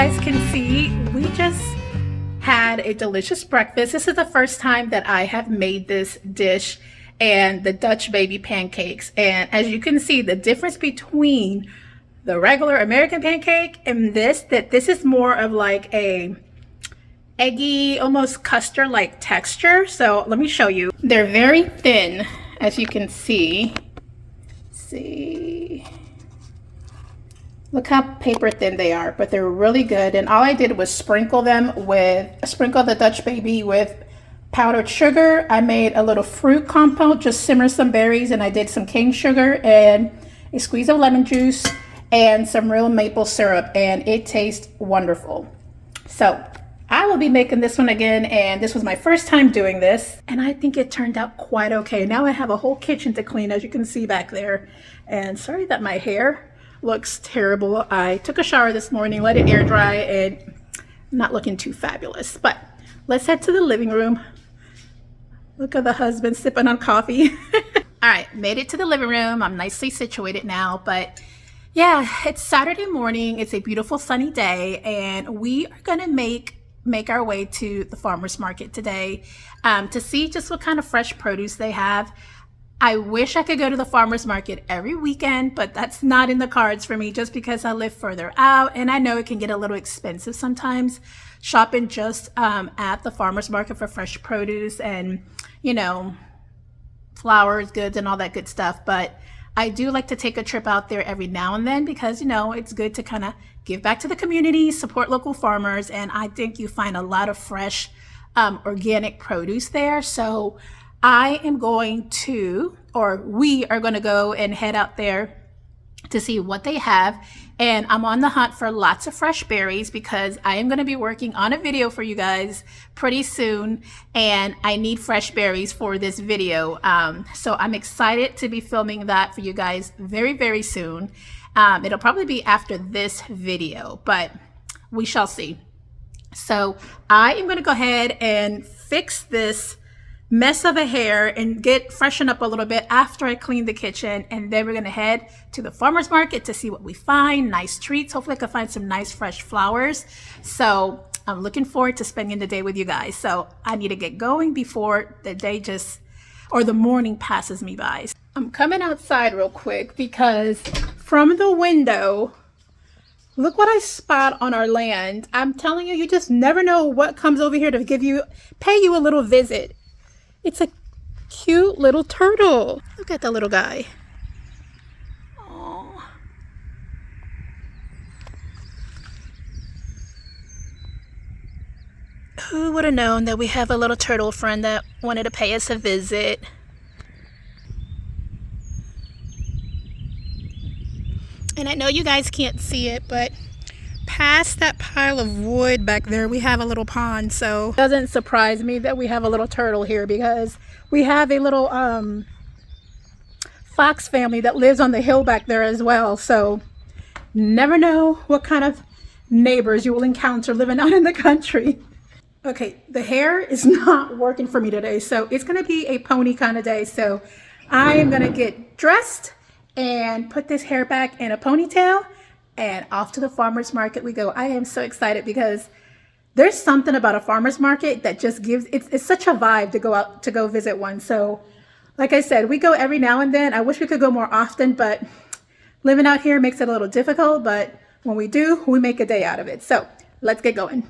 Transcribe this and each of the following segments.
guys can see, we just had a delicious breakfast. This is the first time that I have made this dish, and the Dutch baby pancakes. And as you can see, the difference between the regular American pancake and this is more of like a eggy, almost custard like texture. So let me show you. They're very thin, as you can see. Look how paper thin they are, but they're really good. And all I did was sprinkle the Dutch baby with powdered sugar. I made a little fruit compote, just simmer some berries, and I did some cane sugar and a squeeze of lemon juice and some real maple syrup, and it tastes wonderful. So I will be making this one again, and this was my first time doing this, and I think it turned out quite okay. Now I have a whole kitchen to clean, as you can see back there. And sorry that my hair looks terrible. I took a shower this morning, let it air dry, and not looking too fabulous. But let's head to the living room. Look at the husband sipping on coffee. All right, made it to the living room. I'm nicely situated now, but yeah, it's Saturday morning. It's a beautiful sunny day, and we are gonna make our way to the farmer's market today to see just what kind of fresh produce they have. I wish I could go to the farmer's market every weekend, but that's not in the cards for me just because I live further out, and I know it can get a little expensive sometimes shopping just at the farmer's market for fresh produce and, you know, flowers, goods, and all that good stuff. But I do like to take a trip out there every now and then because, you know, it's good to kind of give back to the community, support local farmers, and I think you find a lot of fresh organic produce there. So I am going to, or we are going to go and head out there to see what they have. And I'm on the hunt for lots of fresh berries because I am going to be working on a video for you guys pretty soon, and I need fresh berries for this video. So I'm excited to be filming that for you guys very, very soon. It'll probably be after this video, but we shall see. So I am going to go ahead and fix this mess of a hair and get freshened up a little bit after I clean the kitchen, and then we're gonna head to the farmer's market to see what we find. Nice treats. Hopefully I can find some nice fresh flowers. So I'm looking forward to spending the day with you guys. So I need to get going before the day or the morning passes me by. I'm coming outside real quick because from the window, look what I spot on our land. I'm telling you, you just never know what comes over here to pay you a little visit. It's a cute little turtle. Look at the little guy. Aww. Who would have known that we have a little turtle friend that wanted to pay us a visit? And I know you guys can't see it, but past that pile of wood back there, we have a little pond. So it doesn't surprise me that we have a little turtle here because we have a little fox family that lives on the hill back there as well. So never know what kind of neighbors you will encounter living out in the country. Okay, the hair is not working for me today, so it's going to be a pony kind of day. So I am going to get dressed and put this hair back in a ponytail, and off to the farmer's market we go. I am so excited because there's something about a farmer's market that just gives, it's such a vibe to go out to go visit one. So like I said, we go every now and then. I wish we could go more often, but living out here makes it a little difficult. But when we do, we make a day out of it. So let's get going.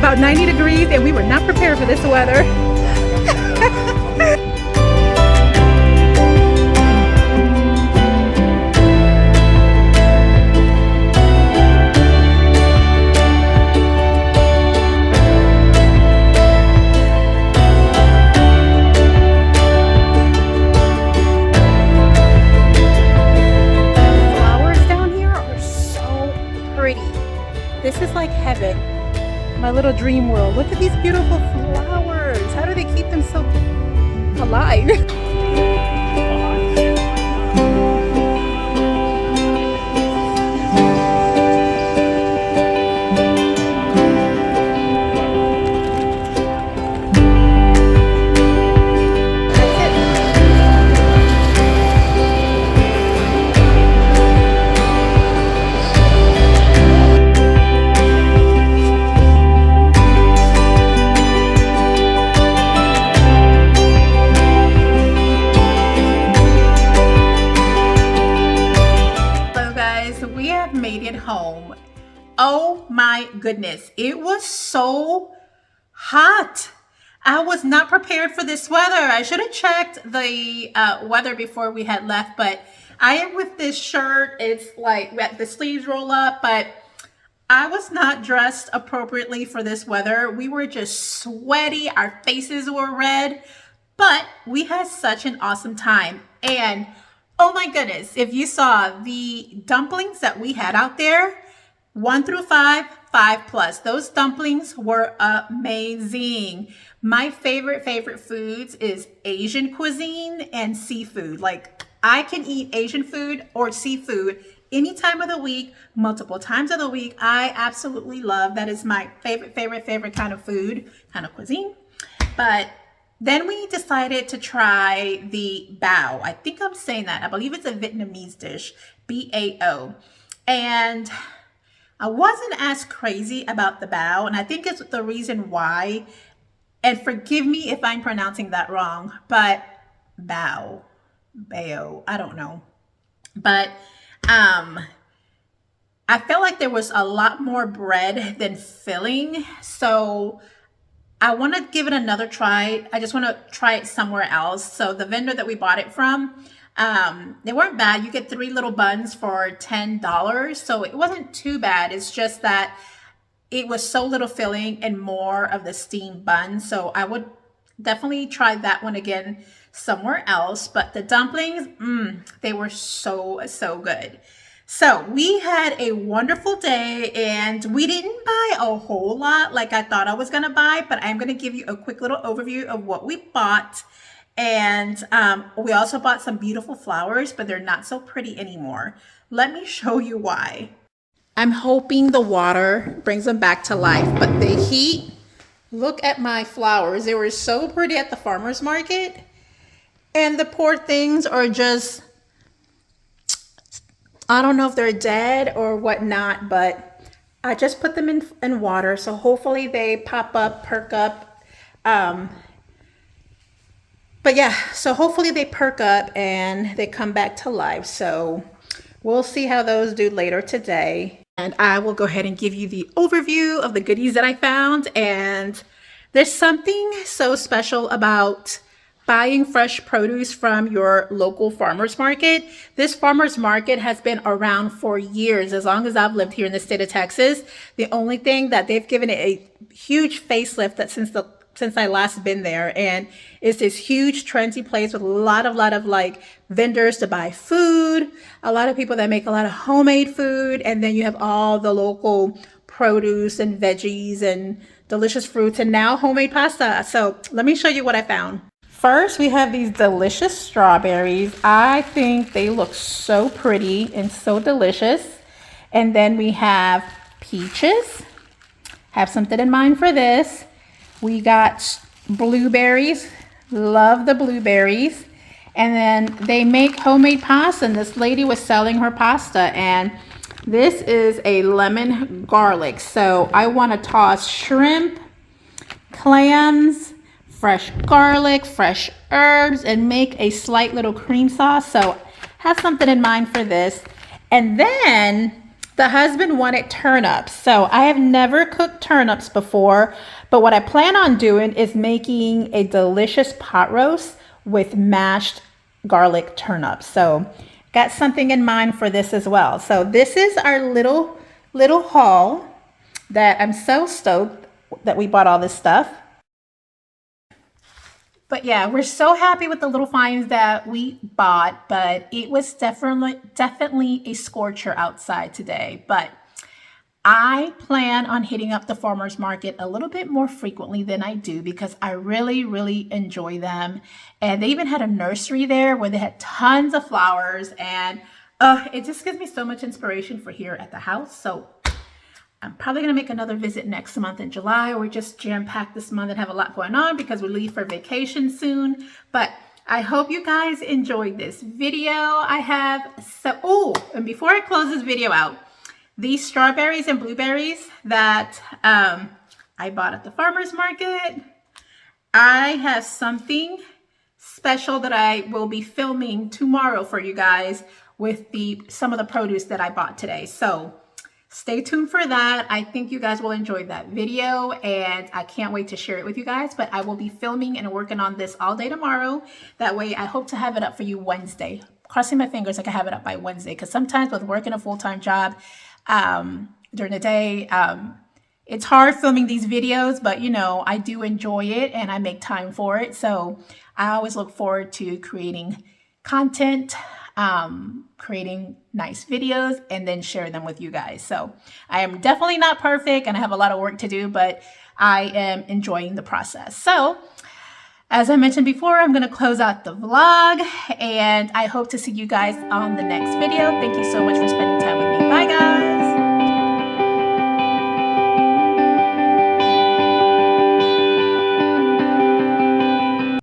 about 90 degrees, and we were not prepared for this weather. This is like heaven, my little dream world. Look at these beautiful flowers. How do they keep them so alive? Made it home. Oh my goodness, it was so hot. I was not prepared for this weather. I should have checked the weather before we had left, but I am with this shirt. It's like the sleeves roll up, but I was not dressed appropriately for this weather. We were just sweaty. Our faces were red, but we had such an awesome time. And oh my goodness, if you saw the dumplings that we had out there, 1 through 5, 5+. Those dumplings were amazing. My favorite foods is Asian cuisine and seafood. Like, I can eat Asian food or seafood any time of the week, multiple times of the week. I absolutely love that. Is my favorite kind of food, kind of cuisine. But then we decided to try the bao. I think I'm saying that. I believe it's a Vietnamese dish, B-A-O. And I wasn't as crazy about the bao, and I think it's the reason why. And forgive me if I'm pronouncing that wrong, but bao, I don't know. But I felt like there was a lot more bread than filling, so I want to give it another try. I just want to try it somewhere else. So the vendor that we bought it from, they weren't bad. You get 3 little buns for $10. So it wasn't too bad. It's just that it was so little filling and more of the steamed bun. So I would definitely try that one again somewhere else. But the dumplings, they were so good. So we had a wonderful day, and we didn't buy a whole lot like I thought I was going to buy, but I'm going to give you a quick little overview of what we bought. And we also bought some beautiful flowers, but they're not so pretty anymore. Let me show you why. I'm hoping the water brings them back to life, but the heat, look at my flowers. They were so pretty at the farmer's market, and the poor things are just, I don't know if they're dead or whatnot, but I just put them in water. So hopefully they pop up, perk up. But yeah, so hopefully they perk up and they come back to life. So we'll see how those do later today. And I will go ahead and give you the overview of the goodies that I found. And there's something so special about buying fresh produce from your local farmer's market. This farmer's market has been around for years, as long as I've lived here in the state of Texas. The only thing that they've given it a huge facelift that since I last been there, and it's this huge trendy place with a lot of like vendors to buy food, a lot of people that make a lot of homemade food, and then you have all the local produce and veggies and delicious fruits, and now homemade pasta. So let me show you what I found. First, we have these delicious strawberries. I think they look so pretty and so delicious. And then we have peaches. Have something in mind for this. We got blueberries. Love the blueberries. And then they make homemade pasta. And this lady was selling her pasta. And this is a lemon garlic. So I want to toss shrimp, clams, fresh garlic, fresh herbs, and make a slight little cream sauce. So have something in mind for this. And then The husband wanted turnips. So I have never cooked turnips before, but what I plan on doing is making a delicious pot roast with mashed garlic turnips. So got something in mind for this as well. So this is our little haul that I'm so stoked that we bought all this stuff. But yeah, we're so happy with the little finds that we bought, but it was definitely a scorcher outside today. But I plan on hitting up the farmers market a little bit more frequently than I do because I really enjoy them. And they even had a nursery there where they had tons of flowers, and it just gives me so much inspiration for here at the house. So I'm probably going to make another visit next month in July. We're just jam-packed this month and have a lot going on because we leave for vacation soon. But I hope you guys enjoyed this video. And before I close this video out, these strawberries and blueberries that I bought at the farmer's market, I have something special that I will be filming tomorrow for you guys with some of the produce that I bought today. So stay tuned for that. I think you guys will enjoy that video, and I can't wait to share it with you guys. But I will be filming and working on this all day tomorrow. That way I hope to have it up for you Wednesday. Crossing my fingers I can have it up by Wednesday, because sometimes with working a full-time job during the day, it's hard filming these videos, but you know, I do enjoy it and I make time for it. So I always look forward to creating content, creating nice videos, and then share them with you guys. So I am definitely not perfect and I have a lot of work to do, but I am enjoying the process. So as I mentioned before, I'm going to close out the vlog, and I hope to see you guys on the next video. Thank you so much for spending time with me. Bye guys.